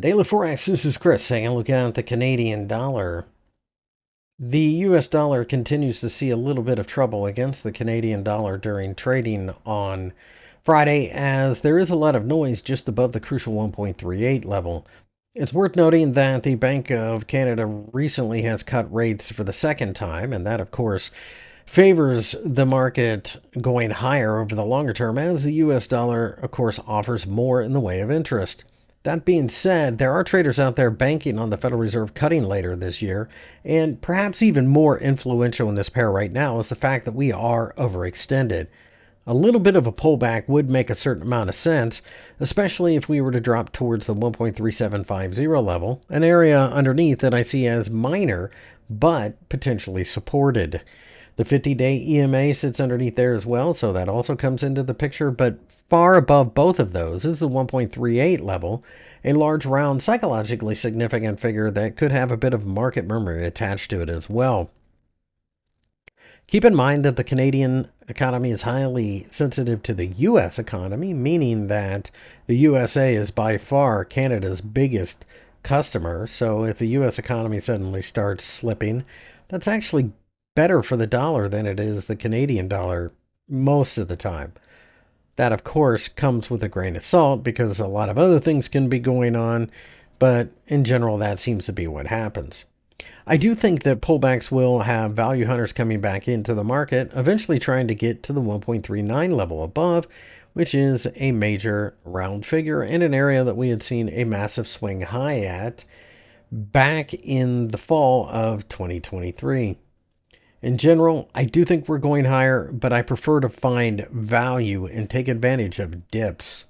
Daily Forex, this is Chris saying a look at the Canadian dollar. The US dollar continues to see a little bit of trouble against the Canadian dollar during trading on Friday, as there is a lot of noise just above the crucial 1.38 level. It's worth noting that the Bank of Canada recently has cut rates for the second time, and that, of course, favors the market going higher over the longer term, as the US dollar, of course, offers more in the way of interest. That being said, there are traders out there banking on the Federal Reserve cutting later this year, and perhaps even more influential in this pair right now is the fact that we are overextended. A little bit of a pullback would make a certain amount of sense, especially if we were to drop towards the 1.3750 level, an area underneath that I see as minor but potentially supported. The 50-day EMA sits underneath there as well, so that also comes into the picture, but far above both of those is the 1.38 level, a large, round, psychologically significant figure that could have a bit of market murmur attached to it as well. Keep in mind that the Canadian economy is highly sensitive to the U.S. economy, meaning that the USA is by far Canada's biggest customer. So if the U.S. economy suddenly starts slipping, that's actually better for the dollar than it is the Canadian dollar most of the time. That, of course, comes with a grain of salt because a lot of other things can be going on, but in general, that seems to be what happens. I do think that pullbacks will have value hunters coming back into the market, eventually trying to get to the 1.39 level above, which is a major round figure and an area that we had seen a massive swing high at back in the fall of 2023. In general, I do think we're going higher, but I prefer to find value and take advantage of dips.